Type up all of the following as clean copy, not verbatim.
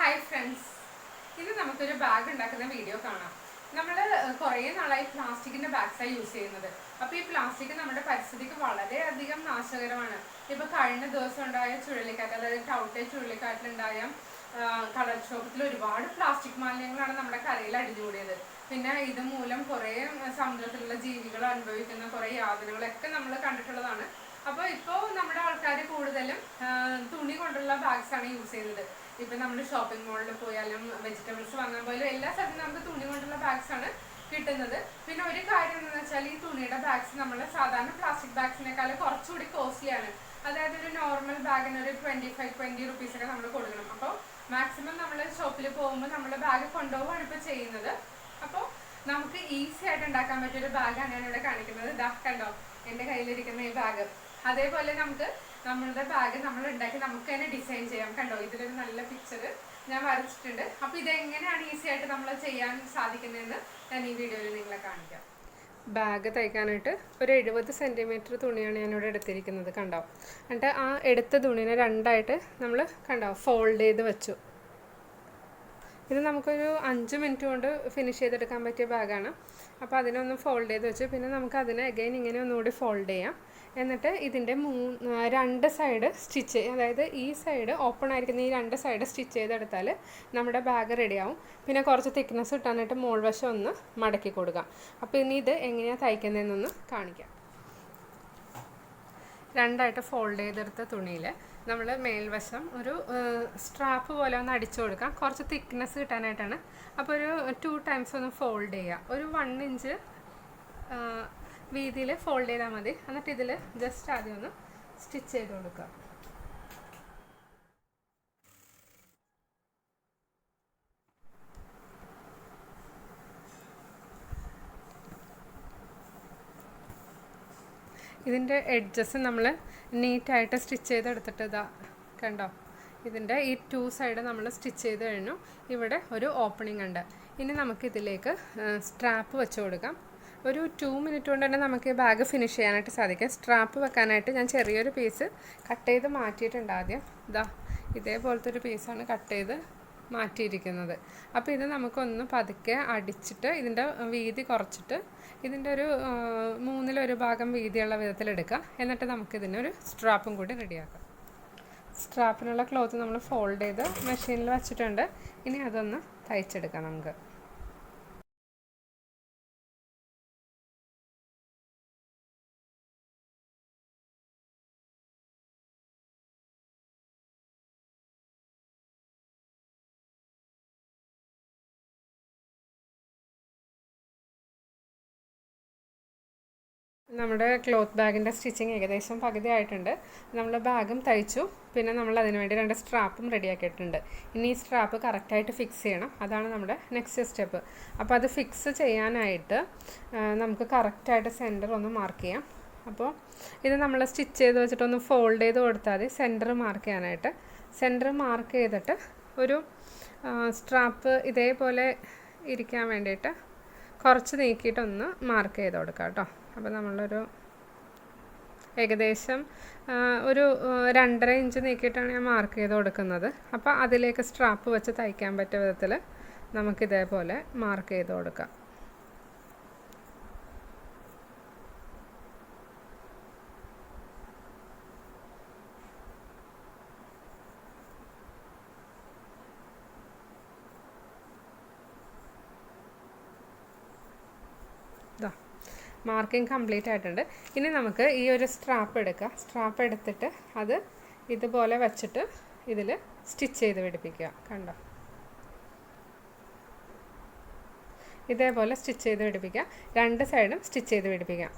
Hi friends, ഇന്ന് നമുക്കൊരു bag ഉണ്ടാക്കുന്ന വീഡിയോ കാണാം. നമ്മൾ കുറേ നാളായി പ്ലാസ്റ്റിക്കിന്റെ ബാഗ്സാണ് യൂസ് ചെയ്യുന്നത്. അപ്പോൾ ഈ പ്ലാസ്റ്റിക് നമ്മുടെ പരിസ്ഥിതിക്ക് വളരെയധികം നാശകരമാണ്. ഇപ്പോൾ കഴിഞ്ഞ ദിവസം ഉണ്ടായ ചുഴലിക്കാറ്റ്, അതായത് ടൗട്ടെ ചുഴലിക്കാറ്റിലുണ്ടായ കടൽക്ഷോഭത്തിൽ ഒരുപാട് പ്ലാസ്റ്റിക് മാലിന്യങ്ങളാണ് നമ്മുടെ കരയിൽ അടിഞ്ഞുകൂടിയത്. പിന്നെ ഇതുമൂലം കുറേ സമുദ്രത്തിലുള്ള ജീവികൾ അനുഭവിക്കുന്ന കുറേ യാതനകളൊക്കെ നമ്മൾ കണ്ടിട്ടുള്ളതാണ്. അപ്പോൾ ഇപ്പോൾ നമ്മുടെ ആൾക്കാർ കൂടുതലും തുണി കൊണ്ടുള്ള ബാഗ്സാണ് യൂസ് ചെയ്യുന്നത്. ഇപ്പം നമ്മൾ ഷോപ്പിംഗ് മോളിൽ പോയാലും വെജിറ്റബിൾസ് വാങ്ങാൻ പോയാലും എല്ലാ സ്ഥലത്തും നമുക്ക് തുണി കൊണ്ടുള്ള ബാഗ്സാണ് കിട്ടുന്നത്. പിന്നെ ഒരു കാര്യം എന്താണെന്ന് വെച്ചാൽ ഈ തുണിയുടെ ബാഗ്സ് നമ്മൾ സാധാരണ പ്ലാസ്റ്റിക് ബാഗ്സിനേക്കാളും കുറച്ചുകൂടി കോസ്റ്റ്ലിയാണ്. അതായത് ഒരു നോർമൽ ബാഗിന് ഒരു 25-20 റുപ്പീസൊക്കെ നമ്മൾ കൊടുക്കണം. അപ്പോൾ മാക്സിമം നമ്മൾ ഷോപ്പിൽ പോകുമ്പോൾ നമ്മൾ ബാഗ് കൊണ്ടുപോവുകയാണ് ഇപ്പോൾ ചെയ്യുന്നത്. അപ്പോൾ നമുക്ക് ഈസി ആയിട്ട് ഉണ്ടാക്കാൻ പറ്റിയൊരു ബാഗാണ് ഞാനിവിടെ കാണിക്കുന്നത്. ഇതാ കണ്ടോ എൻ്റെ കയ്യിലിരിക്കുന്ന ഈ ബാഗ്. അതേപോലെ നമുക്ക് നമ്മളുടെ ബാഗ് നമ്മൾ ഉണ്ടാക്കി നമുക്ക് തന്നെ ഡിസൈൻ ചെയ്യാം. കണ്ടോ, ഇതിലൊരു നല്ല പിക്ചർ ഞാൻ വരച്ചിട്ടുണ്ട്. അപ്പോൾ ഇതെങ്ങനെയാണ് ഈസി ആയിട്ട് നമ്മൾ ചെയ്യാൻ സാധിക്കുന്നതെന്ന് ഞാൻ ഈ വീഡിയോയിൽ നിങ്ങളെ കാണിക്കാം. ബാഗ് തയ്ക്കാനായിട്ട് ഒരു 70 സെൻറ്റിമീറ്റർ തുണിയാണ് ഞാനിവിടെ എടുത്തിരിക്കുന്നത്. കണ്ടോ, എന്നിട്ട് ആ എടുത്ത തുണിനെ രണ്ടായിട്ട് നമ്മൾ കണ്ടോ ഫോൾഡ് ചെയ്ത് വെച്ചു. ഇത് നമുക്കൊരു 5 മിനിറ്റ് കൊണ്ട് ഫിനിഷ് ചെയ്തെടുക്കാൻ പറ്റിയ ബാഗാണ്. അപ്പോൾ അതിനൊന്ന് ഫോൾഡ് ചെയ്ത് വെച്ചു. പിന്നെ നമുക്ക് അതിനെ അഗൈൻ ഇങ്ങനെ ഒന്നുകൂടി ഫോൾഡ് ചെയ്യാം. എന്നിട്ട് ഇതിൻ്റെ രണ്ട് സൈഡ് സ്റ്റിച്ച്, അതായത് ഈ സൈഡ് ഓപ്പൺ ആയിരിക്കുന്ന ഈ രണ്ട് സൈഡ് സ്റ്റിച്ച് ചെയ്തെടുത്താൽ നമ്മുടെ ബാഗ് റെഡിയാവും. പിന്നെ കുറച്ച് തിക്നെസ് ഇട്ടാനായിട്ട് മോൾ വശം ഒന്ന് മടക്കി കൊടുക്കാം. അപ്പോൾ ഇനി ഇത് എങ്ങനെയാണ് തയ്ക്കുന്നതെന്നൊന്ന് കാണിക്കാം. രണ്ടായിട്ട് ഫോൾഡ് ചെയ്തെടുത്ത തുണിയിൽ നമ്മൾ മേൽവശം ഒരു സ്ട്രാപ്പ് പോലെ ഒന്ന് അടിച്ചു കൊടുക്കാം, കുറച്ച് തിക്നെസ് കിട്ടാനായിട്ടാണ്. അപ്പോൾ ഒരു 2 ടൈംസ് ഒന്ന് ഫോൾഡ് ചെയ്യുക. ഒരു 1 ഇഞ്ച് വീതിയിൽ ഫോൾഡ് ചെയ്താൽ മതി. എന്നിട്ട് ഇതിൽ ജസ്റ്റ് ആദ്യം ഒന്ന് സ്റ്റിച്ച് ചെയ്ത് കൊടുക്കുക. ഇതിൻ്റെ എഡ്ജസ് നമ്മൾ നീറ്റായിട്ട് സ്റ്റിച്ച് ചെയ്തെടുത്തിട്ട് ഇതാ കണ്ടോ, ഇതിൻ്റെ ഈ 2 സൈഡ് നമ്മൾ സ്റ്റിച്ച് ചെയ്ത് കഴിഞ്ഞു. ഇവിടെ ഒരു ഓപ്പണിംഗ് ഉണ്ട്. ഇനി നമുക്കിതിലേക്ക് സ്ട്രാപ്പ് വെച്ച് കൊടുക്കാം. ഒരു 2 മിനിറ്റ് കൊണ്ട് തന്നെ നമുക്ക് ഈ ബാഗ് ഫിനിഷ് ചെയ്യാനായിട്ട് സാധിക്കും. സ്ട്രാപ്പ് വെക്കാനായിട്ട് ഞാൻ ചെറിയൊരു പീസ് കട്ട് ചെയ്ത് മാറ്റിയിട്ടുണ്ട്. ആദ്യം ഇതാ ഇതേപോലത്തെ ഒരു പീസാണ് കട്ട് ചെയ്ത് മാറ്റിയിരിക്കുന്നത്. അപ്പോൾ ഇത് നമുക്കൊന്ന് പതുക്കെ അടിച്ചിട്ട് ഇതിൻ്റെ വീതി കുറച്ചിട്ട് ഇതിൻ്റെ ഒരു 1/3 ഭാഗം വീതിയുള്ള വിധത്തിലെടുക്കുക. എന്നിട്ട് നമുക്കിതിനൊരു സ്ട്രാപ്പും കൂടി റെഡിയാക്കാം. സ്ട്രാപ്പിനുള്ള ക്ലോത്ത് നമ്മൾ ഫോൾഡ് ചെയ്ത് മെഷീനിൽ വെച്ചിട്ടുണ്ട്. ഇനി അതൊന്ന് തയ്ച്ചെടുക്കാം നമുക്ക്. നമ്മുടെ ക്ലോത്ത് ബാഗിൻ്റെ സ്റ്റിച്ചിങ് ഏകദേശം പകുതി ആയിട്ടുണ്ട്. നമ്മൾ ബാഗും തയ്ച്ചു. പിന്നെ നമ്മൾ അതിന് വേണ്ടി 2 സ്ട്രാപ്പും റെഡിയാക്കിയിട്ടുണ്ട്. ഇനി ഈ സ്ട്രാപ്പ് കറക്റ്റായിട്ട് ഫിക്സ് ചെയ്യണം. അതാണ് നമ്മുടെ നെക്സ്റ്റ് സ്റ്റെപ്പ്. അപ്പോൾ അത് ഫിക്സ് ചെയ്യാനായിട്ട് നമുക്ക് കറക്റ്റായിട്ട് സെൻറ്റർ ഒന്ന് മാർക്ക് ചെയ്യാം. അപ്പോൾ ഇത് നമ്മൾ സ്റ്റിച്ച് ചെയ്ത് വെച്ചിട്ടൊന്ന് ഫോൾഡ് ചെയ്ത് കൊടുത്താൽ മതി സെൻറ്റർ മാർക്ക് ചെയ്യാനായിട്ട്. സെൻറ്റർ മാർക്ക് ചെയ്തിട്ട് ഒരു സ്ട്രാപ്പ് ഇതേപോലെ ഇരിക്കാൻ വേണ്ടിയിട്ട് കുറച്ച് നീക്കിയിട്ടൊന്ന് മാർക്ക് ചെയ്ത് കൊടുക്കാം കേട്ടോ. അപ്പോൾ നമ്മളൊരു ഏകദേശം ഒരു 2.5 ഇഞ്ച് നീക്കിയിട്ടാണ് ഞാൻ മാർക്ക് ചെയ്ത് കൊടുക്കുന്നത്. അപ്പോൾ അതിലേക്ക് സ്ട്രാപ്പ് വെച്ച് തയ്ക്കാൻ പറ്റിയ വിധത്തിൽ നമുക്കിതേപോലെ മാർക്ക് ചെയ്ത് കൊടുക്കാം. മാർക്കിംഗ് കംപ്ലീറ്റ് ആയിട്ടുണ്ട്. ഇനി നമുക്ക് ഈ ഒരു സ്ട്രാപ്പ് എടുക്കുക. സ്ട്രാപ്പ് എടുത്തിട്ട് അത് ഇതുപോലെ വെച്ചിട്ട് ഇതിൽ സ്റ്റിച്ച് ചെയ്ത് പിടിപ്പിക്കുക. കണ്ടോ, ഇതേപോലെ സ്റ്റിച്ച് ചെയ്ത് പിടിപ്പിക്കുക. 2 സൈഡും സ്റ്റിച്ച് ചെയ്ത് പിടിപ്പിക്കുക.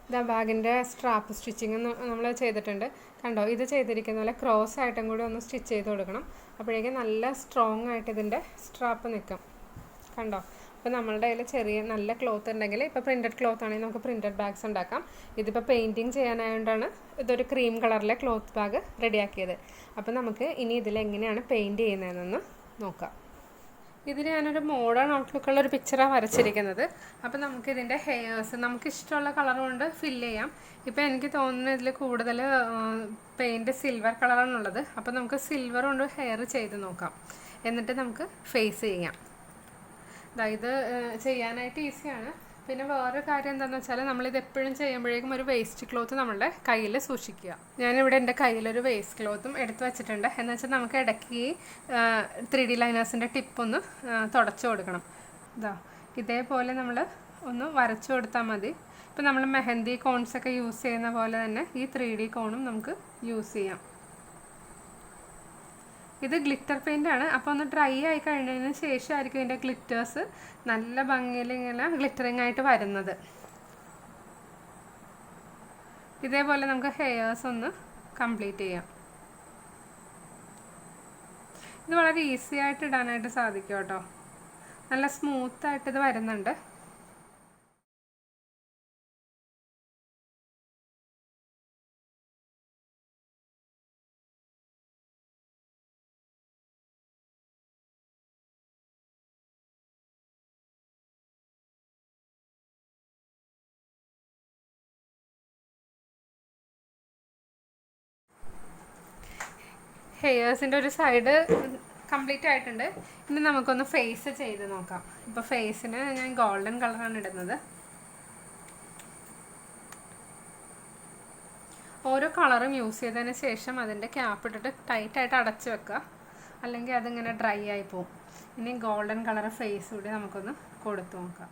ഇതാ ബാഗിൻ്റെ സ്ട്രാപ്പ് സ്റ്റിച്ചിങ് നമ്മൾ ചെയ്തിട്ടുണ്ട്. കണ്ടോ, ഇത് ചെയ്തിരിക്കുന്ന പോലെ ക്രോസ് ആയിട്ടും കൂടി ഒന്ന് സ്റ്റിച്ച് ചെയ്ത് കൊടുക്കണം. അപ്പോഴേക്കും നല്ല സ്ട്രോങ് ആയിട്ട് ഇതിൻ്റെ സ്ട്രാപ്പ് നിൽക്കും. കണ്ടോ, അപ്പോൾ നമ്മളുടെ കയ്യിൽ ചെറിയ നല്ല ക്ലോത്ത് ഉണ്ടെങ്കിൽ, ഇപ്പോൾ പ്രിൻറ്റഡ് ക്ലോത്ത് ആണെങ്കിൽ നമുക്ക് പ്രിൻറ്റഡ് ബാഗ്സ് ഉണ്ടാക്കാം. ഇതിപ്പോൾ പെയിൻറ്റിങ് ചെയ്യാനായതുകൊണ്ടാണ് ഇതൊരു ക്രീം കളറിലെ ക്ലോത്ത് ബാഗ് റെഡിയാക്കിയത്. അപ്പോൾ നമുക്ക് ഇനി ഇതിലെങ്ങനെയാണ് പെയിൻറ്റ് ചെയ്യുന്നതെന്ന് നോക്കാം. ഇതിൽ ഞാനൊരു മോഡേൺ ഔട്ട്ലുക്കുള്ള ഒരു പിക്ചറാണ് വരച്ചിരിക്കുന്നത്. അപ്പോൾ നമുക്കിതിൻ്റെ ഹെയർസ് നമുക്കിഷ്ടമുള്ള കളർ കൊണ്ട് ഫില്ല് ചെയ്യാം. ഇപ്പോൾ എനിക്ക് തോന്നുന്നു ഇതിൽ കൂടുതൽ പെയിൻറ്റ് സിൽവർ കളറാണുള്ളത്. അപ്പോൾ നമുക്ക് സിൽവർ കൊണ്ട് ഹെയർ ചെയ്ത് നോക്കാം, എന്നിട്ട് നമുക്ക് ഫേസ് ചെയ്യാം. ഇത് ചെയ്യാനായിട്ട് ഈസിയാണ്. പിന്നെ വേറൊരു കാര്യം എന്താണെന്ന് വെച്ചാൽ നമ്മളിത് എപ്പോഴും ചെയ്യുമ്പോഴേക്കും ഒരു വേസ്റ്റ് ക്ലോത്ത് നമ്മളുടെ കയ്യിൽ സൂക്ഷിക്കുക. ഞാനിവിടെ എൻ്റെ കയ്യിലൊരു വേസ്റ്റ് ക്ലോത്തും എടുത്ത് വെച്ചിട്ടുണ്ട്. എന്ന് വെച്ചാൽ നമുക്ക് ഇടയ്ക്ക് ഈ 3D ലൈനേഴ്സിൻ്റെ ടിപ്പൊന്ന് തുടച്ചു കൊടുക്കണം. ഇതേപോലെ നമ്മൾ ഒന്ന് വരച്ചു കൊടുത്താൽ മതി. ഇപ്പോൾ നമ്മൾ മെഹന്തി കോൺസൊക്കെ യൂസ് ചെയ്യുന്ന പോലെ തന്നെ ഈ 3D കോണും നമുക്ക് യൂസ് ചെയ്യാം. ഇത് ഗ്ലിറ്റർ പെയിൻ്റ് ആണ്. അപ്പോൾ ഒന്ന് ഡ്രൈ ആയി കഴിഞ്ഞതിന് ശേഷമായിരിക്കും ഇതിൻ്റെ ഗ്ലിറ്റേഴ്സ് നല്ല ഭംഗിയിൽ ഇങ്ങനെ ഗ്ലിറ്ററിങ് ആയിട്ട് വരുന്നത്. ഇതേപോലെ നമുക്ക് ഹെയർസ് ഒന്ന് കംപ്ലീറ്റ് ചെയ്യാം. ഇത് വളരെ ഈസി ആയിട്ട് ഇടാനായിട്ട് സാധിക്കും കേട്ടോ. നല്ല സ്മൂത്തായിട്ട് ഇത് വരുന്നുണ്ട്. ഹെയർസിൻ്റെ ഒരു സൈഡ് കംപ്ലീറ്റ് ആയിട്ടുണ്ട്. ഇനി നമുക്കൊന്ന് ഫേസ് ചെയ്ത് നോക്കാം. ഇപ്പോൾ ഫേസിന് ഞാൻ ഗോൾഡൻ കളറാണ് ഇടുന്നത്. ഓരോ കളറും യൂസ് ചെയ്തതിന് ശേഷം അതിൻ്റെ ക്യാപ്പ് ഇട്ടിട്ട് ടൈറ്റായിട്ട് അടച്ച് വെക്കുക, അല്ലെങ്കിൽ അതിങ്ങനെ ഡ്രൈ ആയി പോകും. ഇനി ഗോൾഡൻ കളർ ഫേസ് കൂടി നമുക്കൊന്ന് കൊടുത്തു നോക്കാം.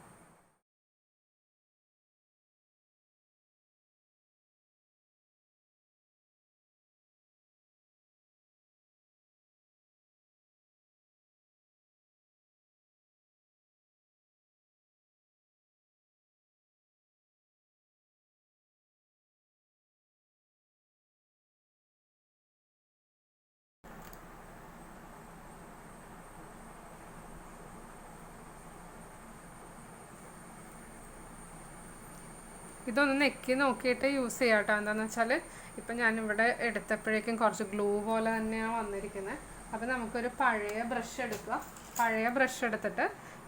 ഇതൊന്ന് നെക്കി നോക്കിയിട്ട് യൂസ് ചെയ്യാം കേട്ടോ. എന്താണെന്ന് വെച്ചാൽ ഇപ്പം ഞാനിവിടെ എടുത്തപ്പോഴേക്കും കുറച്ച് ഗ്ലൂ പോലെ തന്നെയാണ് വന്നിരിക്കുന്നത്. അപ്പോൾ നമുക്കൊരു പഴയ ബ്രഷ് എടുക്കുക. പഴയ ബ്രഷ് എടുത്തിട്ട്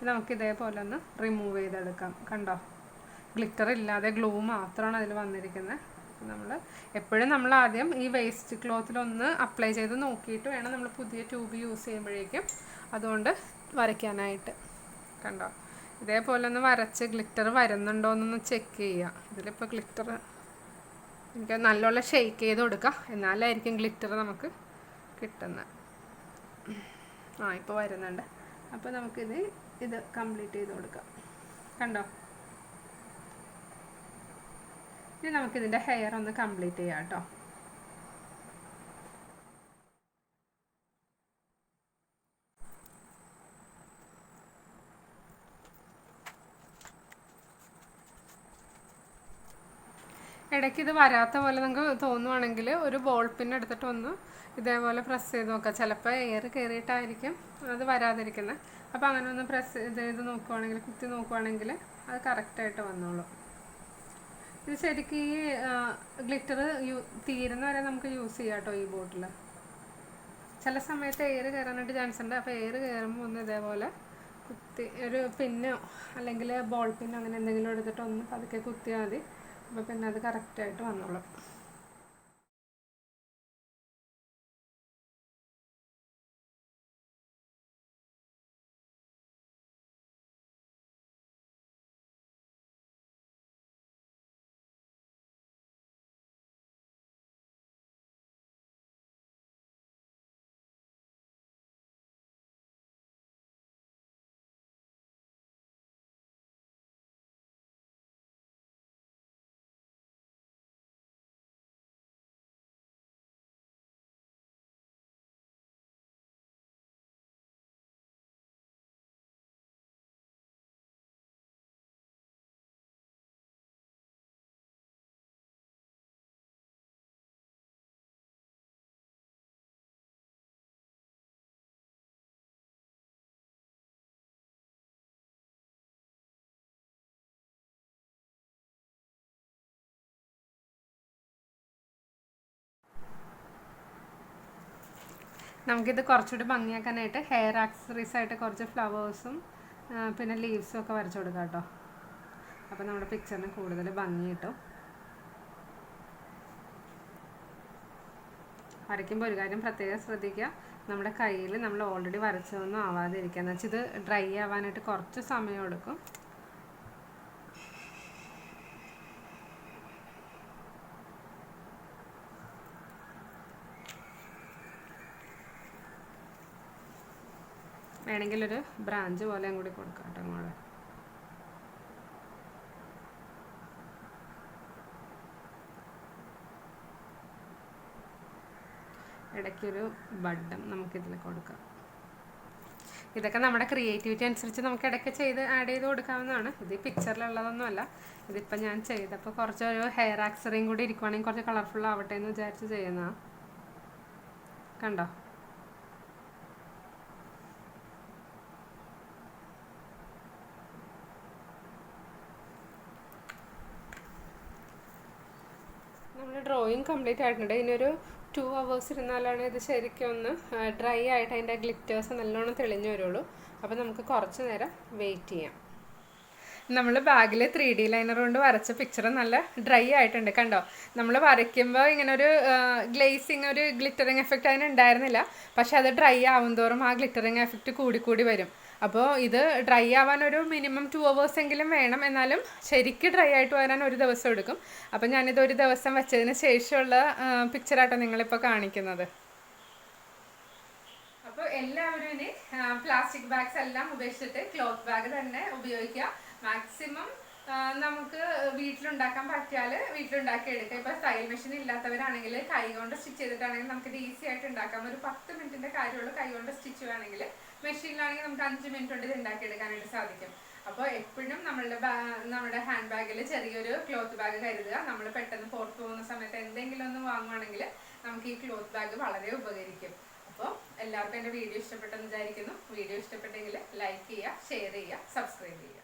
നമുക്ക് ഇതേപോലെ ഒന്ന് റിമൂവ് ചെയ്തെടുക്കാം. കണ്ടോ, ഗ്ലിറ്റർ ഇല്ലാതെ ഗ്ലൂ മാത്രമാണ് അതിൽ വന്നിരിക്കുന്നത്. നമ്മൾ എപ്പോഴും നമ്മൾ ആദ്യം ഈ വേസ്റ്റ് ക്ലോത്തിലൊന്ന് അപ്ലൈ ചെയ്ത് നോക്കിയിട്ട് വേണം നമ്മൾ പുതിയ ട്യൂബ് യൂസ് ചെയ്യുമ്പോഴേക്കും അതുകൊണ്ട് വരയ്ക്കാനായിട്ട്. കണ്ടോ, ഇതേപോലെ ഒന്ന് വരച്ച് ഗ്ലിറ്റർ വരുന്നുണ്ടോ എന്നൊന്ന് ചെക്ക് ചെയ്യുക. ഇതിലിപ്പോൾ ഗ്ലിറ്റർ എനിക്ക് നല്ലോണം ഷെയ്ക്ക് ചെയ്ത് കൊടുക്കുക, എന്നാലായിരിക്കും ഗ്ലിറ്റർ നമുക്ക് കിട്ടുന്നത്. ഇപ്പോൾ വരുന്നുണ്ട്. അപ്പോൾ ഇത് കംപ്ലീറ്റ് ചെയ്ത് കൊടുക്കാം. കണ്ടോ, ഇനി നമുക്കിതിൻ്റെ ഹെയർ ഒന്ന് കംപ്ലീറ്റ് ചെയ്യാം കേട്ടോ. ഇടയ്ക്ക് ഇത് വരാത്ത പോലെ നിങ്ങൾക്ക് തോന്നുവാണെങ്കിൽ ഒരു ബോൾ പിൻ എടുത്തിട്ട് ഒന്ന് ഇതേപോലെ പ്രസ് ചെയ്ത് നോക്കുക. ചിലപ്പോൾ എയർ കയറിയിട്ടായിരിക്കും അത് വരാതിരിക്കുന്നത്. അപ്പോൾ അങ്ങനെ ഒന്ന് പ്രസ് ചെയ്ത് നോക്കുവാണെങ്കിൽ, കുത്തി നോക്കുവാണെങ്കിൽ അത് കറക്റ്റായിട്ട് വന്നോളൂ. ഇത് ശരിക്കും ഈ ഗ്ലിറ്റർ തീരുന്ന വരെ നമുക്ക് യൂസ് ചെയ്യാം കേട്ടോ. ഈ ബോട്ടിൽ ചില സമയത്ത് എയർ കയറാനായിട്ട് ചാൻസ് ഉണ്ട്. അപ്പോൾ എയർ കയറുമ്പോൾ ഒന്ന് ഇതേപോലെ കുത്തി ഒരു പിന്നോ അല്ലെങ്കിൽ ബോൾ പിന്നോ അങ്ങനെ എന്തെങ്കിലും എടുത്തിട്ട് ഒന്ന് പതുക്കെ കുത്തിയാൽ മതി. അപ്പോൾ പിന്നെ അത് കറക്റ്റായിട്ട് വന്നോളും. നമുക്കിത് കുറച്ചുകൂടി ഭംഗിയാക്കാനായിട്ട് ഹെയർ ആക്സസറീസ് ആയിട്ട് കുറച്ച് ഫ്ലവേഴ്സും പിന്നെ ലീവ്സും ഒക്കെ വരച്ചു കൊടുക്കാം കേട്ടോ. അപ്പോൾ നമ്മുടെ പിക്ചറിന് കൂടുതൽ ഭംഗി കിട്ടും. വരയ്ക്കുമ്പോൾ ഒരു കാര്യം പ്രത്യേകം ശ്രദ്ധിക്കുക, നമ്മുടെ കയ്യിൽ നമ്മൾ ഓൾറെഡി വരച്ചതൊന്നും ആവാതിരിക്കുക. എന്ന് വെച്ചാൽ ഇത് ഡ്രൈ ആവാനായിട്ട് കുറച്ച് സമയം എടുക്കും. വേണമെങ്കിൽ ഒരു ബ്രാഞ്ച് പോലെയും കൂടി കൊടുക്കാം കേട്ടോ അങ്ങോട്ട്. ഇടയ്ക്കൊരു ബഡ്ഡും നമുക്കിതിൽ കൊടുക്കാം. ഇതൊക്കെ നമ്മുടെ ക്രിയേറ്റിവിറ്റി അനുസരിച്ച് നമുക്ക് ഇടയ്ക്ക് ആഡ് ചെയ്ത് കൊടുക്കാവുന്നതാണ്. ഇത് ഈ പിക്ചറിലുള്ളതൊന്നുമല്ല. ഇതിപ്പോൾ ഞാൻ ചെയ്തപ്പോൾ കുറച്ചൊരു ഹെയർ ആക്സറിയും കൂടി ഇരിക്കുവാണെങ്കിൽ കുറച്ച് കളർഫുൾ ആവട്ടെ എന്ന് വിചാരിച്ച് ചെയ്യുന്നതാണ്. കണ്ടോ? നമ്മുടെ ഡ്രോയിങ് കംപ്ലീറ്റ് ആയിട്ടുണ്ട്. ഇതിനൊരു 2 hours ഇരുന്നാലാണ് ഇത് ശരിക്കും ഒന്ന് ഡ്രൈ ആയിട്ട് അതിൻ്റെ ഗ്ലിറ്റേഴ്സ് നല്ലോണം തെളിഞ്ഞു വരുള്ളൂ. അപ്പോൾ നമുക്ക് കുറച്ച് നേരം വെയിറ്റ് ചെയ്യാം. നമ്മൾ ബാഗിൽ 3D ലൈനർ കൊണ്ട് വരച്ച പിക്ചർ നല്ല ഡ്രൈ ആയിട്ടുണ്ട്. കണ്ടോ? നമ്മൾ വരയ്ക്കുമ്പോൾ ഇങ്ങനെ ഒരു ഗ്ലേസിങ്, ഒരു ഗ്ലിറ്ററിങ് എഫക്റ്റ് അതിന് ഉണ്ടായിരുന്നില്ല. പക്ഷെ അത് ഡ്രൈ ആവും തോറും ആ ഗ്ലിറ്ററിങ് എഫക്റ്റ് കൂടി വരും. അപ്പോൾ ഇത് ഡ്രൈ ആവാൻ ഒരു മിനിമം 2 hours എങ്കിലും വേണം. എന്നാലും ശരിക്കും ഡ്രൈ ആയിട്ട് വരാൻ ഒരു ദിവസം എടുക്കും. അപ്പോൾ ഞാനിത് ഒരു ദിവസം വെച്ചതിന് ശേഷമുള്ള പിക്ചറായിട്ടോ നിങ്ങളിപ്പോൾ കാണിക്കുന്നത്. അപ്പോൾ എല്ലാവരും ഇനി പ്ലാസ്റ്റിക് ബാഗ്സ് എല്ലാം ഉപേക്ഷിച്ചിട്ട് ക്ലോത്ത് ബാഗ് തന്നെ ഉപയോഗിക്കുക. മാക്സിമം നമുക്ക് വീട്ടിലുണ്ടാക്കാൻ പറ്റിയാൽ വീട്ടിലുണ്ടാക്കി എടുക്കാം. ഇപ്പോൾ തയ്യൽ മെഷീൻ ഇല്ലാത്തവരാണെങ്കിൽ കൈ കൊണ്ട് സ്റ്റിച്ച് ചെയ്തിട്ടാണെങ്കിൽ നമുക്കിത് ഈസി ആയിട്ട് ഉണ്ടാക്കാം. ഒരു 10 മിനിറ്റിൻ്റെ കാര്യമുള്ളൂ. കൈ കൊണ്ട് സ്റ്റിച്ച് ചെയ്യുകയാണെങ്കിൽ മെഷീനിലാണെങ്കിൽ നമുക്ക് 5 മിനിറ്റ് കൊണ്ട് ഇത് ഉണ്ടാക്കിയെടുക്കാനായിട്ട് സാധിക്കും. അപ്പോൾ എപ്പോഴും നമ്മുടെ ഹാൻഡ് ബാഗിൽ ചെറിയൊരു ക്ലോത്ത് ബാഗ് കരുതുക. നമ്മൾ പെട്ടെന്ന് പുറത്ത് പോകുന്ന സമയത്ത് എന്തെങ്കിലും ഒന്ന് വാങ്ങുവാണെങ്കിൽ നമുക്ക് ഈ ക്ലോത്ത് ബാഗ് വളരെ ഉപകരിക്കും. അപ്പോൾ എല്ലാവർക്കും എൻ്റെ വീഡിയോ ഇഷ്ടപ്പെട്ടെന്ന് വിചാരിക്കുന്നു. വീഡിയോ ഇഷ്ടപ്പെട്ടെങ്കിൽ ലൈക്ക് ചെയ്യുക, ഷെയർ ചെയ്യുക, സബ്സ്ക്രൈബ് ചെയ്യുക.